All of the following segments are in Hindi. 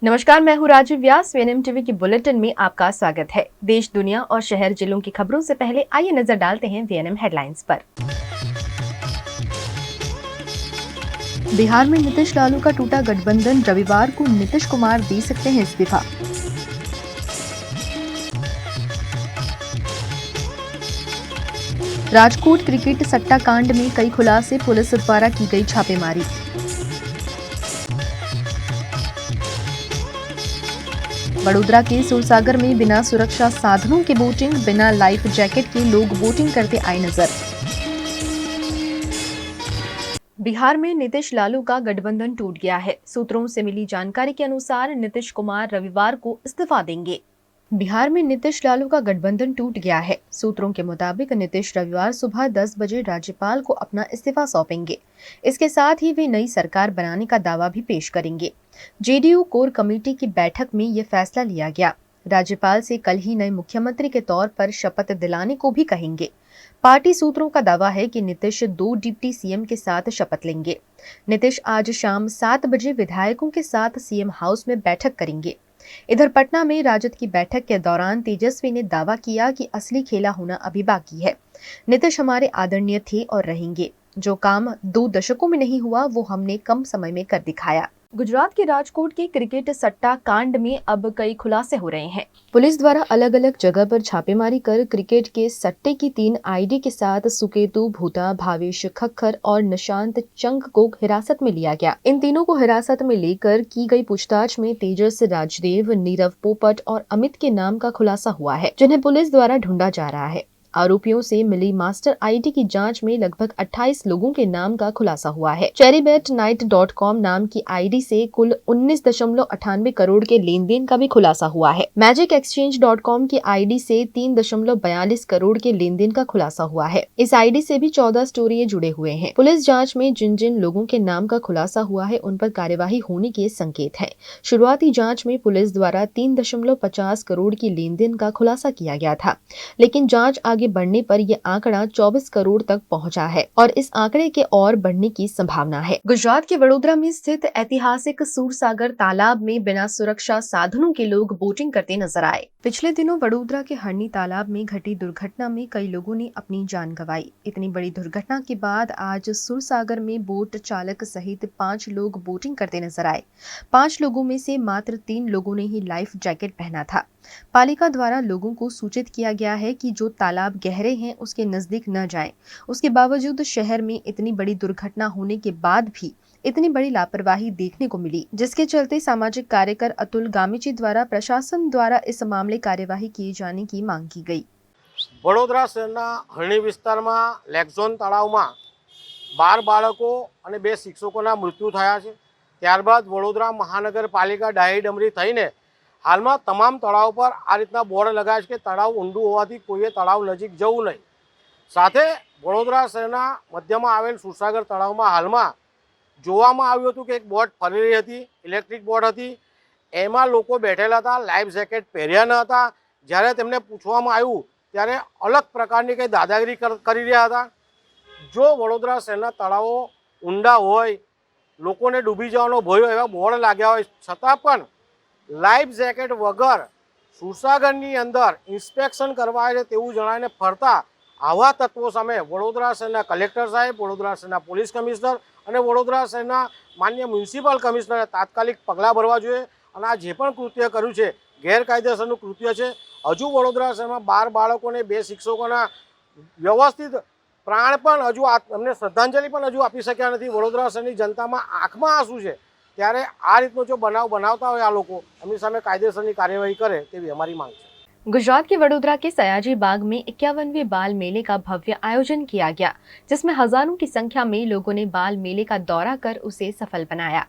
नमस्कार, मैं हूँ राजीव व्यास। वीएनएम टीवी की बुलेटिन में आपका स्वागत है। देश, दुनिया और शहर जिलों की खबरों से पहले आइए नजर डालते हैं वीएनएम हेडलाइंस पर। बिहार में नीतीश लालू का टूटा गठबंधन, रविवार को नीतीश कुमार दे सकते हैं इस्तीफा। राजकोट क्रिकेट सट्टा कांड में कई खुलासे, पुलिस द्वारा की गई छापेमारी। वडोदरा के सूरसागर में बिना सुरक्षा साधनों के बोटिंग, बिना लाइफ जैकेट के लोग बोटिंग करते आए नजर। बिहार में नीतीश लालू का गठबंधन टूट गया है। सूत्रों से मिली जानकारी के अनुसार नीतीश कुमार रविवार को इस्तीफा देंगे। बिहार में नीतीश लालू का गठबंधन टूट गया है। सूत्रों के मुताबिक नीतीश रविवार सुबह 10 बजे राज्यपाल को अपना इस्तीफा सौंपेंगे। इसके साथ ही वे नई सरकार बनाने का दावा भी पेश करेंगे। जेडीयू कोर कमेटी की बैठक में ये फैसला लिया गया। राज्यपाल से कल ही नए मुख्यमंत्री के तौर पर शपथ दिलाने को भी कहेंगे। पार्टी सूत्रों का दावा है कि नीतीश 2 डिप्टी सीएम के साथ शपथ लेंगे। नीतीश आज शाम 7 बजे विधायकों के साथ सीएम हाउस में बैठक करेंगे। इधर पटना में राजद की बैठक के दौरान तेजस्वी ने दावा किया कि असली खेला होना अभी बाकी है। नीतीश हमारे आदरणीय थे और रहेंगे। जो काम 2 दशकों में नहीं हुआ वो हमने कम समय में कर दिखाया। गुजरात के राजकोट के क्रिकेट सट्टा कांड में अब कई खुलासे हो रहे हैं। पुलिस द्वारा अलग अलग जगह पर छापेमारी कर क्रिकेट के सट्टे की 3 आईडी के साथ सुकेतु भूता, भावेश खक्खर और निशांत चंग को हिरासत में लिया गया। इन तीनों को हिरासत में लेकर की गई पूछताछ में तेजस राजदेव, नीरव पोपट और अमित के नाम का खुलासा हुआ है, जिन्हें पुलिस द्वारा ढूंढा जा रहा है। आरोपियों से मिली मास्टर आईडी की जांच में लगभग 28 लोगों के नाम का खुलासा हुआ है। cherrybetnight.com नाम की आईडी से कुल 19.98 करोड़ के लेन देन का भी खुलासा हुआ है। magicexchange.com की आईडी से 3.42 करोड़ के लेन देन का खुलासा हुआ है। इस आईडी से भी 14 स्टोरी जुड़े हुए हैं। पुलिस जाँच में जिन जिन लोगों के नाम का खुलासा हुआ है उन पर कार्यवाही होने के संकेत है। शुरुआती जाँच में पुलिस द्वारा 3.50 करोड़ की लेन देन का खुलासा किया गया था, लेकिन जाँच आगे बढ़ने पर यह आंकड़ा 24 करोड़ तक पहुंचा है और इस आंकड़े के और बढ़ने की संभावना है। गुजरात के वडोदरा में स्थित ऐतिहासिक सूरसागर तालाब में बिना सुरक्षा साधनों के लोग बोटिंग करते नजर आए। पिछले दिनों वडोदरा के हरनी तालाब में घटी दुर्घटना में कई लोगों ने अपनी जान गंवाई। इतनी बड़ी दुर्घटना के बाद आज सूरसागर में बोट चालक सहित 5 लोग बोटिंग करते नजर आए। 5 लोगों में से मात्र 3 लोगों ने ही लाइफ जैकेट पहना था। पालिका द्वारा लोगों को सूचित किया गया है कि जो तालाब गहरे हैं उसके नजदीक न जाएं। उसके बावजूद शहर में इतनी बड़ी दुर्घटना होने के बाद भी इतनी बड़ी लापरवाही देखने को मिली, जिसके चलते सामाजिक कार्यकर अतुल गामीची द्वारा प्रशासन द्वारा इस मामले कार्यवाही किए जाने की मांग की गई। वडोदरा शहरना हरणी विस्तारमा लेकझोन तळावमां 12 बाळको અને 2 શિક્ષકોના મૃત્યુ થયા છે। ત્યારબાદ વડોદરા મહાનગરપાલિકા ડાહીડમરી થઈને હાલમાં તમામ તળાવ પર આ રીતના બોર્ડ લગાવ્યા છે કે તળાવ ઊંડું હોવાથી કોઈએ તળાવ નજીક જવું નહીં। સાથે વડોદરા શહેરના મધ્યમાં આવેલ સુરસાગર તળાવમાં હાલમાં જોવામાં આવ્યું હતું કે એક બોટ ફરી રહી હતી, ઇલેક્ટ્રિક બોટ હતી। એમાં લોકો બેઠેલા હતા, લાઈફ જેકેટ પહેર્યા ન હતા। જ્યારે તેમને પૂછવામાં આવ્યું ત્યારે અલગ પ્રકારની કંઈ દાદાગીરી કરી રહ્યા હતા। જો વડોદરા શહેરના તળાવો ઊંડા હોય, લોકોને ડૂબી જવાનો ભય હોય, એવા બોર્ડ लाग्યા હોય છતાં પણ લાઈફ જેકેટ વગર સુરસાગરની અંદર ઇન્સ્પેક્શન કરવા આવે તેવું જણાવીને ફરતા આવા તત્વો સામે વડોદરા શહેરના કલેક્ટર સાહેબ, વડોદરા શહેરના પોલીસ કમિશનર અને વડોદરા શહેરના માન્ય મ્યુનિસિપલ કમિશનરે તાત્કાલિક પગલાં ભરવા જોઈએ અને આ જે પણ કૃત્ય કર્યું છે ગેરકાયદેસરનું કૃત્ય છે। હજુ વડોદરા શહેરમાં 12 બાળકોને 2 શિક્ષકોના વ્યવસ્થિત પ્રાણ પણ હજુ અમને શ્રદ્ધાંજલિ પણ હજુ આપી શક્યા નથી। વડોદરા શહેરની જનતામાં આંખમાં આંસુ છે। ત્યારે આ રીતનો જો બનાવ બનાવતા હોય આ લોકો, એમની સામે કાયદેસરની કાર્યવાહી કરે તેવી અમારી માંગ છે। गुजरात के वडोदरा के सयाजी बाग में 51वें बाल मेले का भव्य आयोजन किया गया, जिसमें हजारों की संख्या में लोगों ने बाल मेले का दौरा कर उसे सफल बनाया।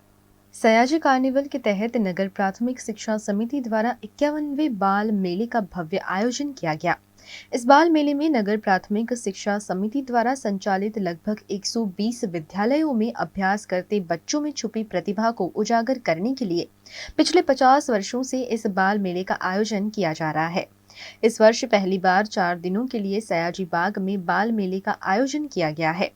सयाजी कार्निवल के तहत नगर प्राथमिक शिक्षा समिति द्वारा 51वें बाल मेले का भव्य आयोजन किया गया। इस बाल मेले में नगर प्राथमिक शिक्षा समिति द्वारा संचालित लगभग 120 विद्यालयों में अभ्यास करते बच्चों में छुपी प्रतिभा को उजागर करने के लिए पिछले 50 वर्षों से इस बाल मेले का आयोजन किया जा रहा है। इस वर्ष पहली बार 4 दिनों के लिए सयाजी बाग में बाल मेले का आयोजन किया गया है।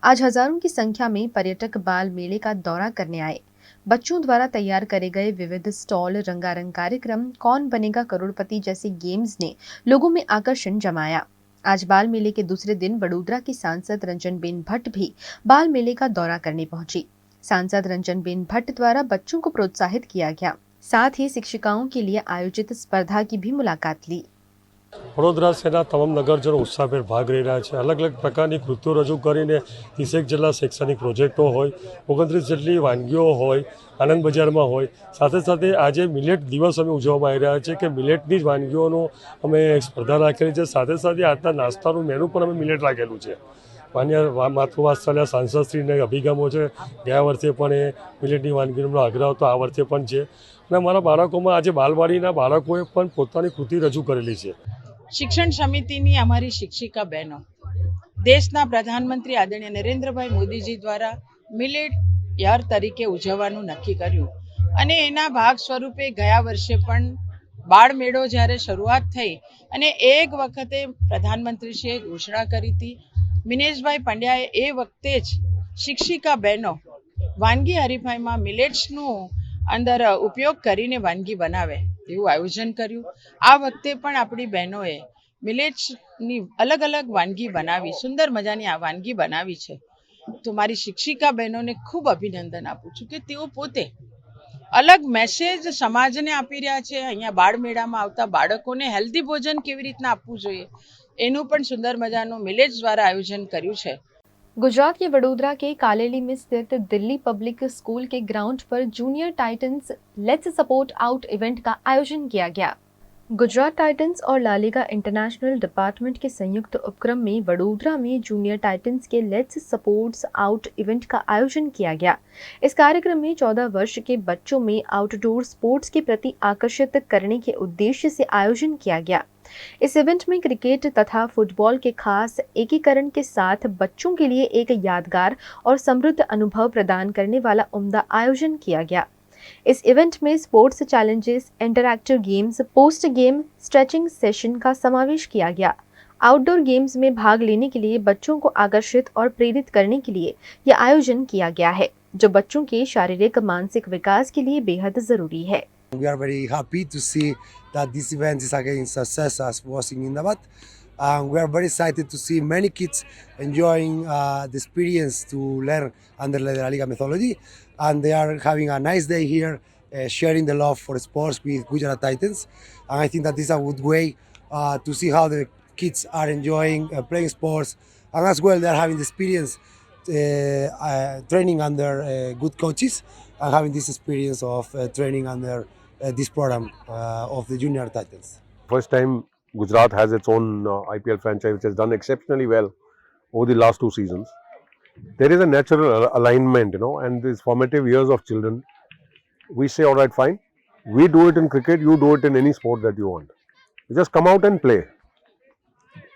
आज हजारों की संख्या में पर्यटक बाल मेले का दौरा करने आए। बच्चों द्वारा तैयार करे गए विविध स्टॉल, रंगारंग कार्यक्रम, कौन बनेगा करोड़पति जैसे गेम्स ने लोगों में आकर्षण जमाया। आज बाल मेले के दूसरे दिन वडोदरा की सांसद रंजनबेन भट्ट भी बाल मेले का दौरा करने पहुंची। सांसद रंजनबेन भट्ट द्वारा बच्चों को प्रोत्साहित किया गया। साथ ही शिक्षिकाओं के लिए आयोजित स्पर्धा की भी मुलाकात ली। વડોદરા શહેરના તમામ નગરજનો ઉત્સાહભેર ભાગ લઈ રહ્યા છે। અલગ અલગ પ્રકારની કૃતિઓ રજૂ કરીને 30 જેટલા શૈક્ષણિક પ્રોજેક્ટો હોય, 29 જેટલી વાનગીઓ હોય, આનંદ બજારમાં હોય। સાથે સાથે આજે મિલેટ દિવસ અમે ઉજવવામાં આવી રહ્યા છે કે મિલેટની જ વાનગીઓનો અમે સ્પર્ધા રાખેલી છે। સાથે સાથે આજના નાસ્તાનું મેનુ પણ અમે મિલેટ રાખેલું છે। માન્ય માતૃવાત્સલ્ય સાંસદશ્રીને અભિગમો છે। ગયા વર્ષે પણ એ મિલેટની વાનગીનો આગ્રહ હતો, આ વર્ષે પણ છે। અને અમારા બાળકોમાં આજે બાલવાડીના બાળકોએ પણ પોતાની કૃતિ રજૂ કરેલી છે। શિક્ષણ સમિતિની અમારી શિક્ષિકા બહેનો દેશના પ્રધાનમંત્રી આદરણીય નરેન્દ્રભાઈ મોદીજી દ્વારા મિલેટ યર તરીકે ઉજવવાનું નક્કી કર્યું અને એના ભાગ સ્વરૂપે ગયા વર્ષે પણ બાળ મેળો જ્યારે શરૂઆત થઈ અને એક વખતે પ્રધાનમંત્રીશ્રીએ ઘોષણા કરી હતી, મિનેશભાઈ પંડ્યાએ એ વખતે જ શિક્ષિકા બહેનો વાનગી હરીફાઈમાં મિલેટ્સનું અંદર ઉપયોગ કરીને વાનગી બનાવે એવું આયોજન કર્યું। આ વખતે પણ આપણી બહેનોએ મિલેટ્સની અલગ અલગ વાનગી બનાવી, સુંદર મજાની આ વાનગી બનાવી છે। તો મારી શિક્ષિકા બહેનોને ખૂબ અભિનંદન આપું છું કે તેઓ પોતે અલગ મેસેજ સમાજને આપી રહ્યા છે। અહીંયા બાળ મેળામાં આવતા બાળકોને હેલ્ધી ભોજન કેવી રીતના આપવું જોઈએ એનું પણ સુંદર મજાનું મિલેટ્સ દ્વારા આયોજન કર્યું છે। गुजरात के वडोदरा के कालेली में स्थित दिल्ली पब्लिक स्कूल के ग्राउंड पर junior Titans let's support out event का आयोजन किया गया। गुजरात टाइटंस और लालिगा इंटरनेशनल डिपार्टमेंट के संयुक्त उपक्रम में वडोदरा में जूनियर टाइटंस के लेट्स सपोर्ट्स आउट इवेंट का आयोजन किया गया। इस कार्यक्रम में 14 वर्ष के बच्चों में आउटडोर स्पोर्ट्स के प्रति आकर्षित करने के उद्देश्य से आयोजन किया गया। इस इवेंट में क्रिकेट तथा फुटबॉल के खास एकीकरण के साथ बच्चों के लिए एक यादगार और समृद्ध अनुभव प्रदान करने वाला उम्दा आयोजन किया गया। इस इवेंट में sports challenges, interactive games, post game stretching session का समावेश किया गया। आउटडोर गेम्स में भाग लेने के लिए बच्चों को आकर्षित और प्रेरित करने के लिए यह आयोजन किया गया है, जो बच्चों के शारीरिक मानसिक विकास के लिए बेहद जरूरी है। We are very happy to see that this event is again success as was in Indabad. We are very excited to see many kids enjoying the experience to learn under the La Liga methodology, and they are having a nice day here, sharing the love for sports with Gujarat Titans. And I think that this is a good way to see how the kids are enjoying playing sports, and as well they are having the experience training under good coaches and having this experience of training under this program of the Junior Titans. First time Gujarat has its own IPL franchise which has done exceptionally well over the last 2 seasons. There is a natural alignment, and these formative years of children, we say, all right, fine, we do it in cricket, you do it in any sport that you want. You just come out and play.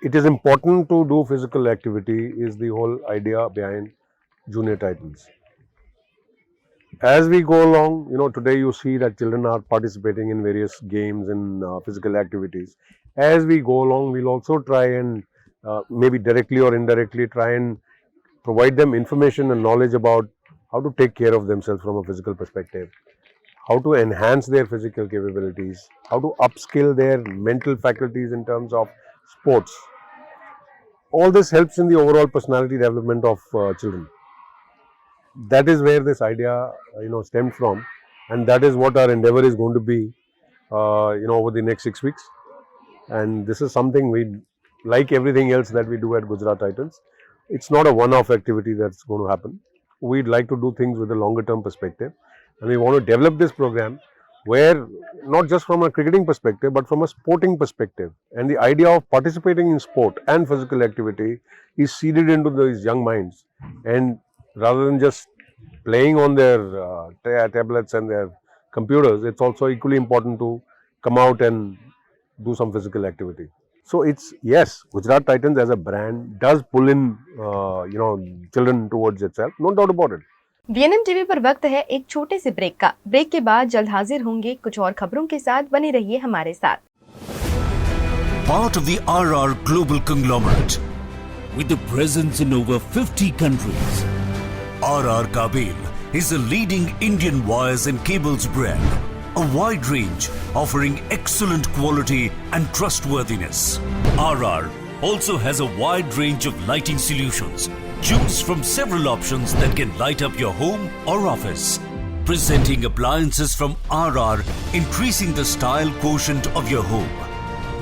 It is important to do physical activity is the whole idea behind Junior Titans. As we go along, today you see that children are participating in various games and physical activities. As we go along, we'll also try and maybe directly or indirectly try and provide them information and knowledge about how to take care of themselves from a physical perspective, how to enhance their physical capabilities, how to upskill their mental faculties in terms of sports. All this helps in the overall personality development of children. That is where this idea stemmed from, and that is what our endeavor is going to be over the next 6 weeks. And this is something we, like everything else that we do at Gujarat Titans, it's not a one-off activity that's going to happen. We'd like to do things with a longer term perspective, and we want to develop this program where not just from a cricketing perspective but from a sporting perspective, and the idea of participating in sport and physical activity is seeded into these young minds, and rather than just playing on their tablets and their computers, it's also equally important to come out and do some physical activity. So it's, yes, Gujarat Titans as a brand does pull in children towards itself, no doubt about it. VNM TV पर वक्त है एक छोटे से ब्रेक का। ब्रेक के बाद जल्द हाजिर होंगे कुछ और खबरों के साथ, बने रहिए हमारे साथ। Part of the RR Global Conglomerate with a presence in over 50 countries. RR Kabil is a leading Indian wires and cables brand. A wide range offering excellent quality and trustworthiness. RR also has a wide range of lighting solutions. Choose from several options that can light up your home or office. Presenting appliances from RR, increasing the style quotient of your home.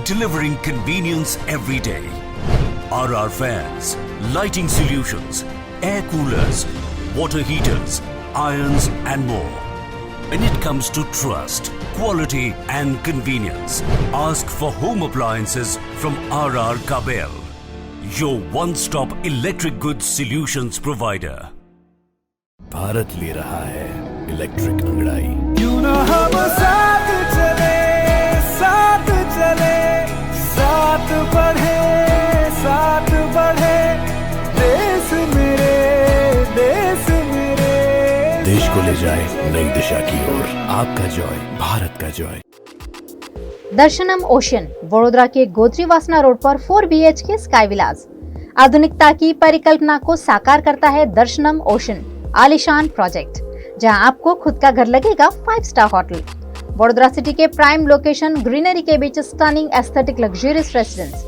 Delivering convenience every day. RR fans, lighting solutions, air coolers, water heaters, irons and more. When it comes to trust, quality and convenience, ask for home appliances from RR Kabel, your one-stop electric goods solutions provider. Bharat ले रहा है इलेक्ट्रिक अंगड़ाई। क्यों ना हम साथ चले, साथ चले, साथ बढ़े, साथ बढ़े, देश मेरे, देश मेरे। देश को ले जाए नई दिशा की ओर। आपका जॉय, भारत का जॉय। दर्शनम ओशन, वडोदरा के गोत्री वासना रोड पर 4 BHK स्काई विलास। आधुनिकता की परिकल्पना को साकार करता है दर्शनम ओशन आलीशान प्रोजेक्ट, जहां आपको खुद का घर लगेगा 5 स्टार होटल। वडोदरा सिटी के प्राइम लोकेशन, ग्रीनरी के बीच स्टनिंग एस्थेटिक लग्जरियस रेसिडेंस।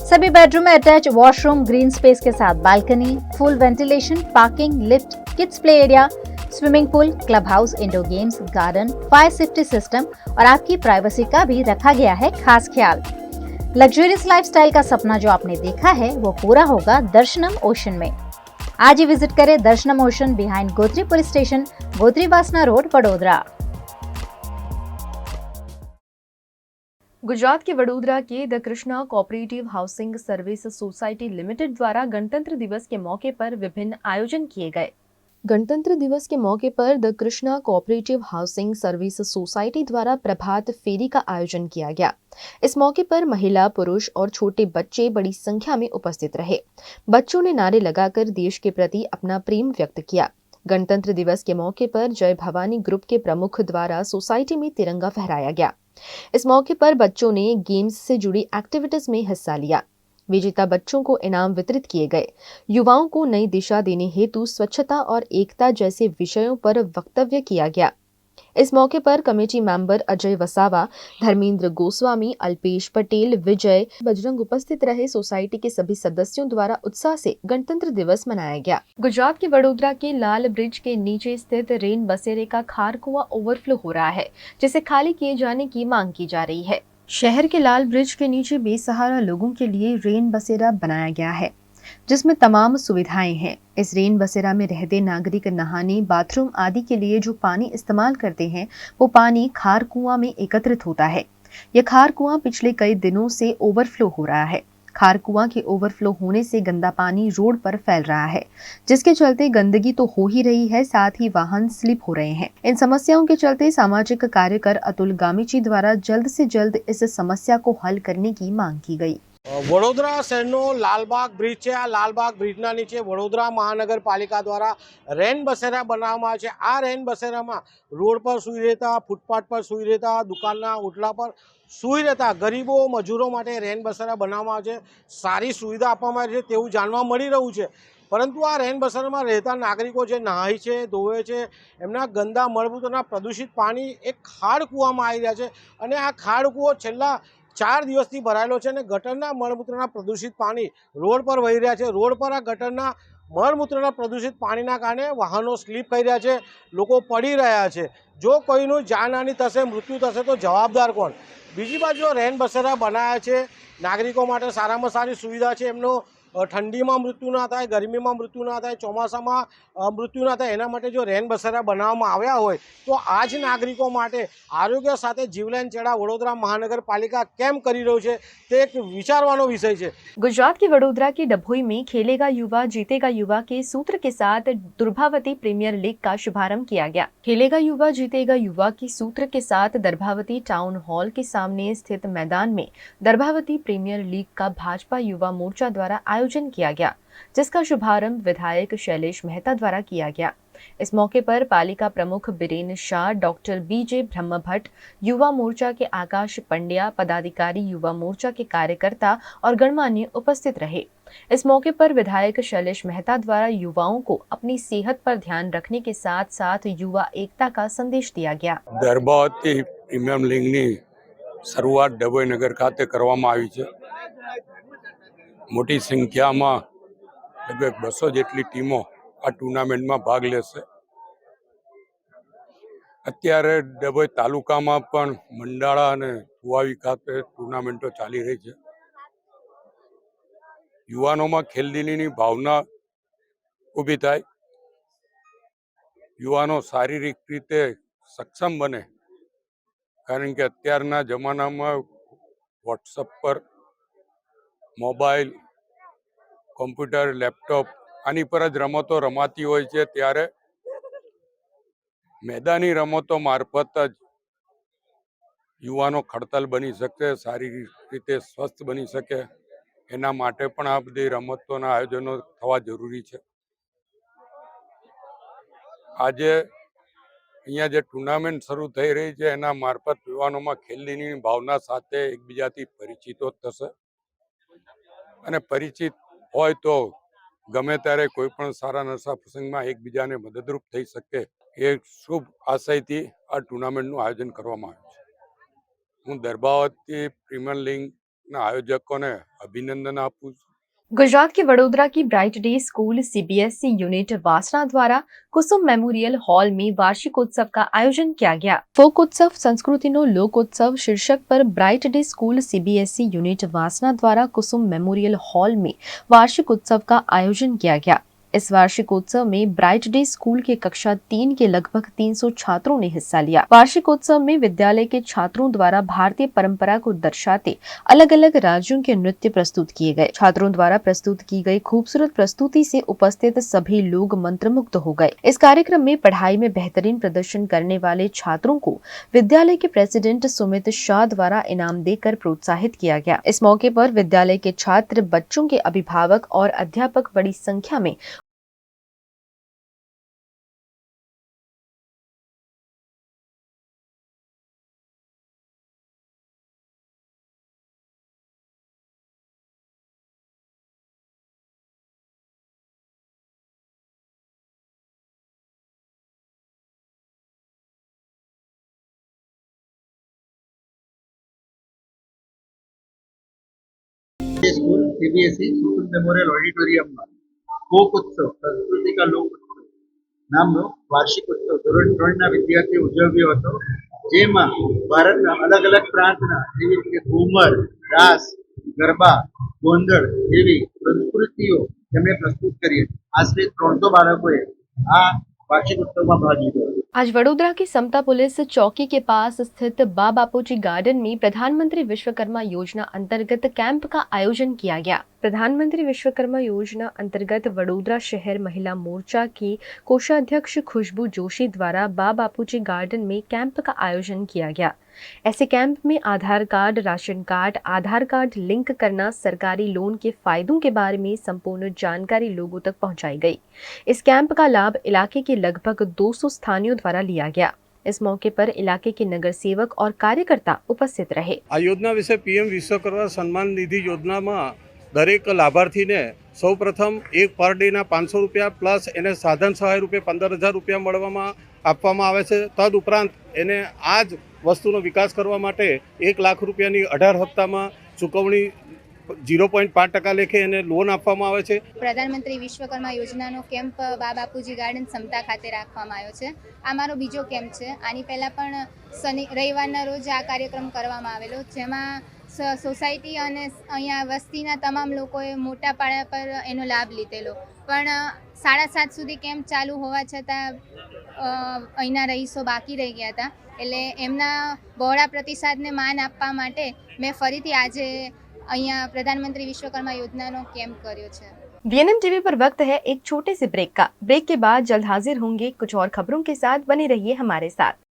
सभी बेडरूम में अटैच वॉशरूम, ग्रीन स्पेस के साथ balcony, full ventilation, parking, lift, kids play area, swimming pool, club house, indoor games, garden, fire safety system और आपकी प्राइवेसी का भी रखा गया है खास ख्याल। लग्जरियस लाइफस्टाइल का सपना जो आपने देखा है वो पूरा होगा दर्शनम ओशन में। आज ही विजिट करें दर्शनम ocean behind Gotri police station, Gotri वासना रोड, वडोदरा। गुजरात के वडोदरा के the Krishna cooperative housing service society limited द्वारा गणतंत्र दिवस के मौके पर विभिन्न आयोजन किए गए। गणतंत्र दिवस के मौके पर the Krishna cooperative housing service society द्वारा प्रभात फेरी का आयोजन किया गया। इस मौके पर महिला, पुरुष और छोटे बच्चे बड़ी संख्या में उपस्थित रहे। बच्चों ने नारे लगाकर देश के प्रति अपना प्रेम व्यक्त किया। गणतंत्र दिवस के मौके पर जय भवानी ग्रुप के प्रमुख द्वारा सोसाइटी में तिरंगा फहराया गया। इस मौके पर बच्चों ने गेम्स से जुड़ी एक्टिविटीज में हिस्सा लिया। विजेता बच्चों को इनाम वितरित किए गए। युवाओं को नई दिशा देने हेतु स्वच्छता और एकता जैसे विषयों पर वक्तव्य किया गया। इस मौके पर कमेटी मेंबर अजय वसावा, धर्मेंद्र गोस्वामी, अल्पेश पटेल, विजय, बजरंग उपस्थित रहे। सोसाइटी के सभी सदस्यों द्वारा उत्साह से गणतंत्र दिवस मनाया गया। गुजरात के वडोदरा के लाल ब्रिज के नीचे स्थित रेन बसेरे का खार कुआं ओवरफ्लो हो रहा है, जिसे खाली किए जाने की मांग की जा रही है। शहर के लाल ब्रिज के नीचे बेसहारा लोगों के लिए रेन बसेरा बनाया गया है, जिसमें तमाम सुविधाएं हैं। इस रेन बसेरा में रहते नागरिक नहाने, बाथरूम आदि के लिए जो पानी इस्तेमाल करते हैं वो पानी खार कुआं में एकत्रित होता है। यह खार कुआं पिछले कई दिनों से ओवरफ्लो हो रहा है। खार कुआं के ओवरफ्लो होने से गंदा पानी रोड पर फैल रहा है, जिसके चलते गंदगी तो हो ही रही है, साथ ही वाहन स्लिप हो रहे हैं। इन समस्याओं के चलते सामाजिक कार्यकर अतुल गामीची द्वारा जल्द से जल्द इस समस्या को हल करने की मांग की गई। વડોદરા શહેરનો લાલબાગ બ્રિજ છે। આ લાલબાગ બ્રિજના નીચે વડોદરા મહાનગરપાલિકા દ્વારા રેન બસેરા બનાવવામાં આવે છે। આ રેન બસેરામાં રોડ પર સૂઈ રહેતા, ફૂટપાથ પર સૂઈ રહેતા, દુકાનના ઓટલા પર સૂઈ રહેતા ગરીબો મજૂરો માટે રેન બસેરા બનાવવામાં આવે છે। સારી સુવિધા આપવામાં આવે છે તેવું જાણવા મળી રહ્યું છે। પરંતુ આ રેન બસેરામાં રહેતા નાગરિકો જે નહાય છે, ધોવે છે, એમના ગંદા મળમૂત્રના પ્રદૂષિત પાણી એક ખાડ કૂવામાં આવી રહ્યા છે અને આ ખાડ કૂવો છેલ્લા 4 દિવસથી ભરાયેલો છે અને ગટરના મળમૂત્રના પ્રદૂષિત પાણી રોડ પર વહી રહ્યા છે। રોડ પર આ ગટરના મળમૂત્રના પ્રદૂષિત પાણીના કારણે વાહનો સ્લીપ કરી રહ્યા છે, લોકો પડી રહ્યા છે। જો કોઈનું જાનહાનિ થશે, મૃત્યુ થશે તો જવાબદાર કોણ? બીજી બાજુ રેન બસેરા બનાવ્યા છે, નાગરિકો માટે સારામાં સારી સુવિધા છે। એમનો ઠંડીમાં મૃત્યુ ના થાય, ગરમીમાં મૃત્યુ ના થાય, ચોમાસામાં મૃત્યુ ના થાય, એના માટે જો રેન બસેરા બનાવવામાં આવ્યા હોય તો આ જ નાગરિકો માટે આરોગ્ય સાથે જીવલેણ ચેડા વડોદરા મહાનગરપાલિકા કેમ કરી રહ્યું છે તે એક વિચારવાનો વિષય છે। गुजरात के वडोदरा के डभोई में खेलेगा युवा जीतेगा युवा के सूत्र के साथ दुर्भावती प्रीमियर लीग का शुभारंभ किया गया। खेलेगा युवा जीतेगा युवा के सूत्र के साथ दर्भावती टाउन हॉल के सामने स्थित मैदान में दर्भावती प्रीमियर लीग का भाजपा युवा मोर्चा द्वारा आयोजन किया गया, जिसका शुभारंभ विधायक शैलेश मेहता द्वारा किया गया। इस मौके पर पालिका प्रमुख बीरेन शाह, डॉक्टर बीजे ब्रह्मभट्ट, युवा मोर्चा के आकाश पंड्या, पदाधिकारी, युवा मोर्चा के कार्यकर्ता और गणमान्य उपस्थित रहे। इस मौके पर विधायक शैलेश मेहता द्वारा युवाओं को अपनी सेहत पर ध्यान रखने के साथ साथ युवा एकता का संदेश दिया गया। गर्भवती प्रीमियम लीगની શરૂઆત ડભોઈ નગર ખાતે કરવામાં આવી છે। મોટી સંખ્યામાં લગભગ 200 જેટલી ટીમો આ ટુર્નામેન્ટમાં ભાગ લેશે। અત્યારે ડભોઈ તાલુકામાં પણ મંડાળા અને કુવાવી ખાતે ટુર્નામેન્ટો ચાલી રહી છે। યુવાનોમાં ખેલદિલીની ભાવના ઊભી થાય, યુવાનો શારીરિક રીતે સક્ષમ બને, કારણ કે અત્યારના જમાનામાં વોટ્સઅપ પર મોબાઈલ, કોમ્પ્યુટર, લેપટોપ આની પર જ રમતો રમાતી હોય છે, ત્યારે મેદાની રમતો મારફત જ યુવાનો ખડતલ બની શકે, શારીરિક રીતે સ્વસ્થ બની શકે, એના માટે પણ આ બધી રમતોના આયોજનો થવા જરૂરી છે। આજે અહીંયા જે ટુર્નામેન્ટ શરૂ થઈ રહી છે એના મારફત યુવાનોમાં ખેલદિલીની ભાવના સાથે એકબીજાથી પરિચિતો થશે અને પરિચિત હોય તો ગમે ત્યારે કોઈ પણ સારા નશા પ્રસંગમાં એકબીજાને મદદરૂપ થઈ શકે એ શુભ આશયથી આ ટુર્નામેન્ટનું આયોજન કરવામાં આવ્યું છે। હું દર્ભાવતી પ્રીમિયર લીગના આયોજકોને અભિનંદન આપું છું। गुजरात के वडोदरा की bright day school CBSE unit वासना द्वारा कुसुम मेमोरियल हॉल में वार्षिकोत्सव का आयोजन किया गया। फोकोत्सव संस्कृतिनो लोकोत्सव शीर्षक पर bright day school CBSE unit वासना द्वारा कुसुम मेमोरियल हॉल में वार्षिकोत्सव का आयोजन किया गया। इस वार्षिकोत्सव में ब्राइट डे स्कूल के कक्षा 3 के लगभग 300 छात्रों ने हिस्सा लिया। वार्षिकोत्सव में विद्यालय के छात्रों द्वारा भारतीय परंपरा को दर्शाते अलग अलग राज्यों के नृत्य प्रस्तुत किए गए। छात्रों द्वारा प्रस्तुत की गई खूबसूरत प्रस्तुति से उपस्थित सभी लोग मंत्रमुग्ध हो गए। इस कार्यक्रम में पढ़ाई में बेहतरीन प्रदर्शन करने वाले छात्रों को विद्यालय के प्रेसिडेंट सुमित शाह द्वारा इनाम देकर प्रोत्साहित किया गया। इस मौके पर विद्यालय के छात्र, बच्चों के अभिभावक और अध्यापक बड़ी संख्या में स्कूल सीबीएसई कुसुम मेमोरियल ऑडिटोरियमમાં ફોકોત્સવ સંસ્કૃતિ કા લોકોત્સવ નામનો વાર્ષિકોત્સવ ધોરણ 3ના વિદ્યાર્થીઓ ઉજવ્યો હતો, જેમાં ભારતના અલગ અલગ પ્રાંતના જેવી કે ઘુમર, રાસ, ગરબા, ગોંધળ જેવી સંસ્કૃતિઓ તેમણે પ્રસ્તુત કરી હતી। આશરે 300 બાળકોએ આ વાર્ષિકોત્સવમાં ભાગ લીધો હતો। आज वडोदरा की समता पुलिस चौकी के पास स्थित बाबापूजी गार्डन में प्रधानमंत्री विश्वकर्मा योजना अंतर्गत कैंप का आयोजन किया गया। प्रधानमंत्री विश्वकर्मा योजना अंतर्गत वडोदरा शहर महिला मोर्चा की कोषाध्यक्ष खुशबू जोशी द्वारा बाबापूजी गार्डन में कैंप का आयोजन किया गया। ऐसे कैंप में आधार कार्ड, राशन कार्ड, आधार कार्ड लिंक करना, सरकारी लोन के फायदों के बारे में संपूर्ण जानकारी लोगों तक पहुंचाई गई। इस कैंप का लाभ इलाके के लगभग 200 स्थानीयों द्वारा लिया गया। इस मौके पर इलाके के नगर सेवक और कार्यकर्ता उपस्थित रहे। आ योजना विषय पीएम विश्वकर्मा सम्मान निधि योजना में दरेक लाभार्थी ने सौ प्रथम एक पर डे 500 रुपया प्लस एने साधन सहाय रूपे 15,000 रुपया મળવામાં આપવામાં આવે છે। તદ ઉપરાંત એને આ જ વસ્તુનો વિકાસ કરવા માટે 1 લાખ રૂપિયાની 18 હપ્તામાં ચૂકવણી 0.5% લેખે એને લોન આપવામાં આવે છે। પ્રધાનમંત્રી વિશ્વકર્મા યોજનાનો કેમ્પ બાબાપુજી ગાર્ડન સમતા ખાતે રાખવામાં આવ્યો છે। આ મારો બીજો કેમ્પ છે। આની પહેલાં પણ રવિવારના રોજ આ કાર્યક્રમ કરવામાં આવેલો, જેમાં સોસાયટી અને અહીંયા વસ્તીના તમામ લોકોએ મોટા પાયા પર એનો લાભ લીધેલો, પણ 7:30 સુધી કેમ્પ ચાલુ હોવા છતાં અહીંના રહીશો બાકી રહી ગયા હતા, એટલે એમના બહોળા પ્રતિસાદને માન આપવા માટે મેં ફરીથી આજે અહીંયા प्रधानमंत्री विश्वकर्मा योजनाનો કેમ્પ કર્યો છે। वीएनएम टीवी पर वक्त है एक छोटे से ब्रेक का। ब्रेक के बाद जल्द हाजिर होंगे कुछ और खबरों के साथ। बने रहिए हमारे साथ।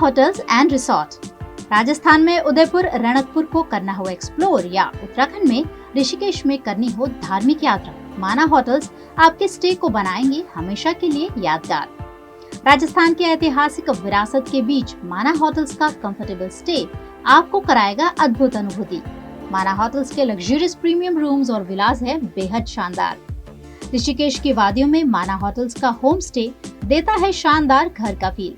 Hotels and resort. राजस्थान में उदयपुर रणकपुर को करना हो एक्सप्लोर या उत्तराखंड में ऋषिकेश में करनी हो धार्मिक यात्रा, माना होटल्स आपके स्टे को बनाएंगे हमेशा के लिए यादगार। राजस्थान के ऐतिहासिक विरासत के बीच माना होटल्स का कंफर्टेबल स्टे आपको कराएगा अद्भुत अनुभूति। माना होटल्स के लग्जरियस प्रीमियम रूम्स और विलास है बेहद शानदार। ऋषिकेश की वादियों में माना होटल्स का होम स्टे देता है शानदार घर का feel.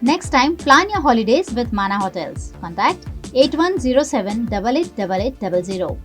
Next time plan your holidays with माना होटल्स। कॉन्टैक्ट 8107888800।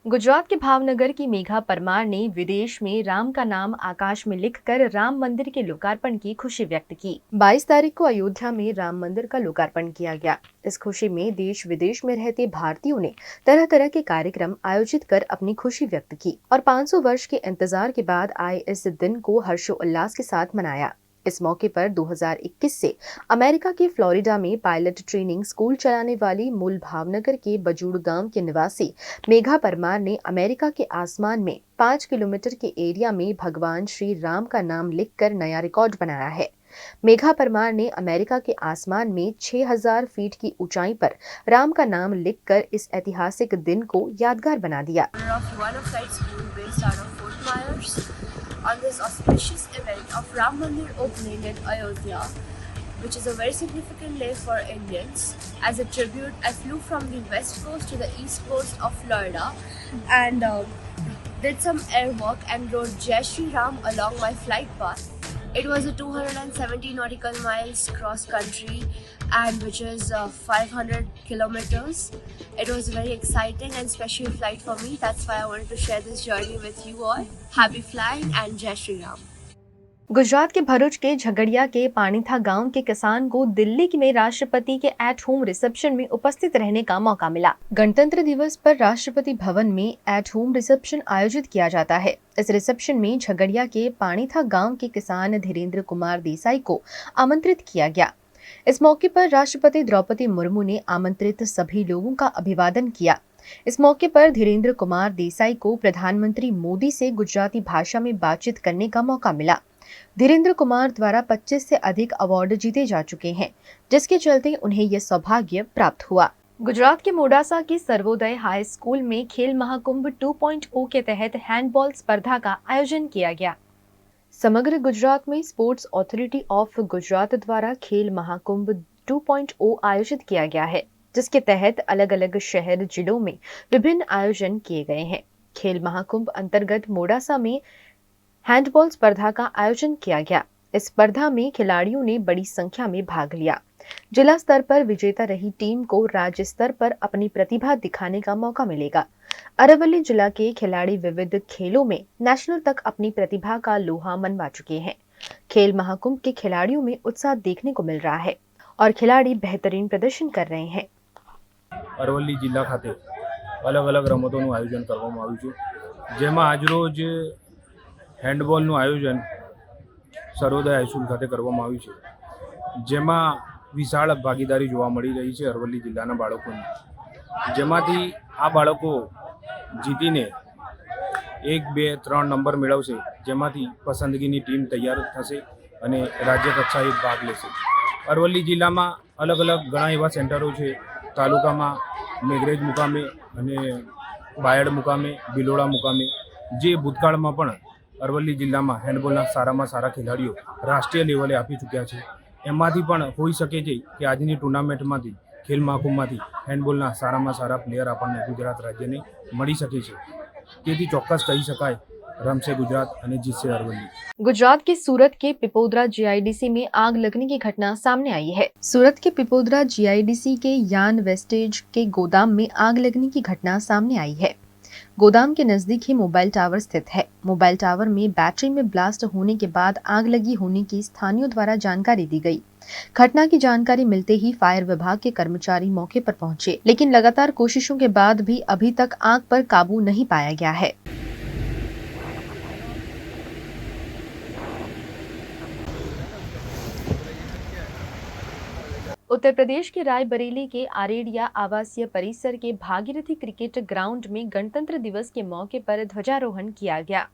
गुजरात के भावनगर की मेघा परमार ने विदेश में राम का नाम आकाश में लिखकर राम मंदिर के लोकार्पण की खुशी व्यक्त की। 22 तारीख को अयोध्या में राम मंदिर का लोकार्पण किया गया। इस खुशी में देश विदेश में रहते भारतीयों ने तरह तरह के कार्यक्रम आयोजित कर अपनी खुशी व्यक्त की और 500 वर्ष के इंतजार के बाद आए इस दिन को हर्षोल्लास के साथ मनाया। इस मौके पर 2021 से अमेरिका के फ्लोरिडा में पायलट ट्रेनिंग स्कूल चलाने वाली मूल भावनगर के बजूड़ गांव के निवासी मेघा परमार ने अमेरिका के आसमान में 5 किलोमीटर के एरिया में भगवान श्री राम का नाम लिखकर नया रिकॉर्ड बनाया है। मेघा परमार ने अमेरिका के आसमान में 6000 फीट की ऊंचाई पर राम का नाम लिखकर इस ऐतिहासिक दिन को यादगार बना दिया। On this auspicious event of Ram Mandir opening in Ayodhya, which is a very significant day for Indians. As a tribute, I flew from the west coast to the east coast of Florida and did some air work and rode Jai Shri Ram along my flight path. It was a 270 nautical miles cross country and which is 500 kilometers. It was a very exciting and special flight for me. That's why I wanted to share this journey with you all. Happy flying and Jai Shri Ram. Gujarat के भरूच के झगड़िया के पानीथा गांव के किसान को दिल्ली में राष्ट्रपति के एट होम रिसेप्शन में उपस्थित रहने का मौका मिला। गणतंत्र दिवस पर राष्ट्रपति भवन में एट होम रिसेप्शन आयोजित किया जाता है। इस रिसेप्शन में झगड़िया के पानीथा गांव के किसान धीरेन्द्र कुमार देसाई को आमंत्रित किया गया। इस मौके पर राष्ट्रपति द्रौपदी मुर्मू ने आमंत्रित सभी लोगों का अभिवादन किया। इस मौके पर धीरेन्द्र कुमार देसाई को प्रधानमंत्री मोदी से गुजराती भाषा में बातचीत करने का मौका मिला। धीरेन्द्र कुमार द्वारा 25 से अधिक अवार्ड जीते जा चुके हैं, जिसके चलते उन्हें यह सौभाग्य प्राप्त हुआ। गुजरात के मोडासा की सर्वोदय हाई स्कूल में खेल महाकुंभ 2.0 के तहत हैंडबॉल स्पर्धा का आयोजन किया गया। समग्र गुजरात में स्पोर्ट्स अथॉरिटी ऑफ गुजरात द्वारा खेल महाकुंभ 2.0 आयोजित किया गया है, जिसके तहत अलग अलग शहर जिलों में विभिन्न आयोजन किए गए हैं। खेल महाकुंभ अंतर्गत मोडासा में हैंडबॉल स्पर्धा का आयोजन किया गया। इस स्पर्धा में खिलाड़ियों ने बड़ी संख्या में भाग लिया। जिला स्तर पर विजेता रही टीम को राज्य स्तर पर अपनी प्रतिभा दिखाने का मौका मिलेगा। अरवली जिला के खिलाड़ी विविध खेलों में नेशनल तक अपनी प्रतिभा का लोहा मनवा चुके हैं। खेल महाकुंभ के खिलाड़ियों में उत्साह देखने को मिल रहा है और खिलाड़ी बेहतरीन प्रदर्शन कर रहे हैं। अरवली जिला खाते अलग अलग रमतोનું આયોજન કરવામાં આવ્યું છે, જેમાં આજરોજ હેન્ડબોલનું આયોજન સર્વોદય હાઈસ્કૂલ ખાતે કરવામાં આવ્યું છે, જેમાં વિશાળ ભાગીદારી જોવા મળી રહી છે અરવલ્લી જિલ્લાના બાળકોની, જેમાંથી આ બાળકો જીતીને 1, 2, 3 નંબર મેળવશે, જેમાંથી પસંદગીની ટીમ તૈયાર થશે અને રાજ્ય કક્ષાએ ભાગ લેશે। અરવલ્લી જિલ્લામાં અલગ અલગ ઘણા એવા સેન્ટરો છે, તાલુકામાં મેઘરેજ મુકામે અને બાયડ મુકામે, બિલોડા મુકામે, જે ભૂતકાળમાં પણ અરવલ્લી જિલ્લામાં હેન્ડબોલના સારામાં સારા ખેલાડીઓ રાષ્ટ્રીય લેવલે આપી ચૂક્યા છે। એમાંથી પણ હોઈ શકે છે કે આજની ટુર્નામેન્ટમાંથી ખેલ મહાકુંભમાંથી હેન્ડબોલના સારામાં સારા પ્લેયર આપણને ગુજરાત રાજ્યને મળી શકે છે। તેથી ચોક્કસ કહી શકાય રમશે गुजरात અને જીતશે अरवली। गुजरात के सूरत के पिपोदरा जीआईडीसी में आग लगने की घटना सामने आई है। सूरत के पिपोदरा जीआईडीसी के यान वेस्टेज के गोदाम में आग लगने की घटना सामने आई है। गोदाम के नजदीक ही मोबाइल टावर स्थित है। मोबाइल टावर में बैटरी में ब्लास्ट होने के बाद आग लगी होने की स्थानीयों द्वारा जानकारी दी गई। घटना की जानकारी मिलते ही फायर विभाग के कर्मचारी मौके पर पहुंचे, लेकिन लगातार कोशिशों के बाद भी अभी तक आग पर काबू नहीं पाया गया है। उत्तर प्रदेश के रायबरेली के आरेडिया आवासीय परिसर के भागीरथी क्रिकेट ग्राउंड में गणतंत्र दिवस के मौके पर ध्वजारोहण किया गया।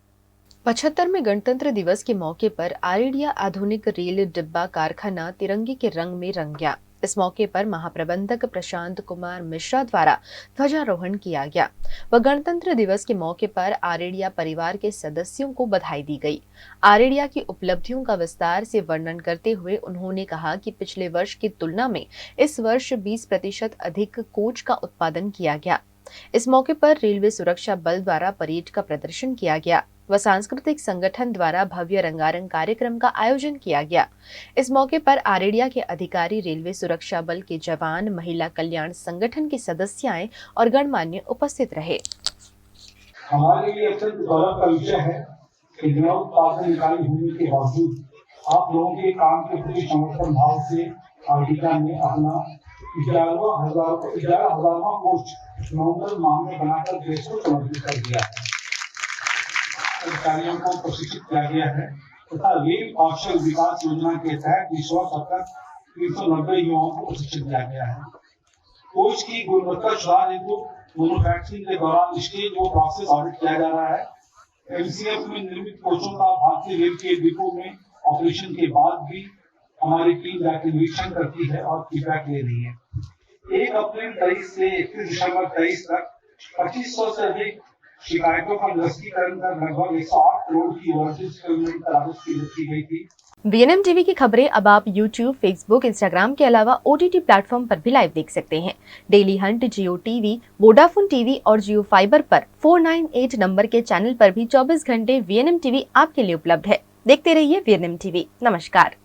75वें गणतंत्र दिवस के मौके पर आरेडिया आधुनिक रेल डिब्बा कारखाना तिरंगे के रंग में रंग गया। इस मौके पर महाप्रबंधक प्रशांत कुमार मिश्रा द्वारा ध्वजारोहण किया गया व गणतंत्र दिवस के मौके पर आरेडिया परिवार के सदस्यों को बधाई दी गई। आरेडिया की उपलब्धियों का विस्तार से वर्णन करते हुए उन्होंने कहा कि पिछले वर्ष की तुलना में इस वर्ष 20% अधिक कोच का उत्पादन किया गया। इस मौके पर रेलवे सुरक्षा बल द्वारा परेड का प्रदर्शन किया गया व सांस्कृतिक संगठन द्वारा भव्य रंगारंग कार्यक्रम का आयोजन किया गया। इस मौके पर आरेडिया के अधिकारी, रेलवे सुरक्षा बल के जवान, महिला कल्याण संगठन की सदस्याएं और गणमान्य उपस्थित रहे। हमारे लिए अत्यंत गौरव का विषय है कि उत्पादन इकाई होने के बावजूद आप लोगों के काम के प्रति समर्पण भाव से आर्टिका ने अपना 11,000वां कोच नवंबर माह में बनाकर देश को समर्पित कर दिया है। अधिकारियों को प्रशिक्षित किया गया है तथा रेल कौशल विकास योजना के तहत इस वर्ष अब तक 390 युवाओं को प्रशिक्षित दिया गया है। कोच की गुणवत्ता सुधार हेतु मैन्युफैक्चरिंग के दौरान स्टेज व प्रोसेस ऑडिट किया जा रहा है। एमसीएफ में निर्मित कोचों का भारतीय रेल के डिपो में ऑपरेशन के बाद भी हमारी टीम जाकर निरीक्षण करती है और फीडबैक ले रही है। 1 अप्रैल 23 से 31 दिसंबर 23 तक 2500 से अधिक शिकायतों का निरस्तीकरण कर लगभग 108 करोड़ की राजस्व की की गई थी। VNM टीवी की खबरें अब आप YouTube, Facebook, Instagram के अलावा OTT प्लेटफॉर्म पर भी लाइव देख सकते हैं। डेली हंट, जियो टीवी, वोडाफोन टीवी और जियो फाइबर पर 498 नंबर के चैनल पर भी 24 घंटे VNM टीवी आपके लिए उपलब्ध है। देखते रहिए VNM टीवी। नमस्कार।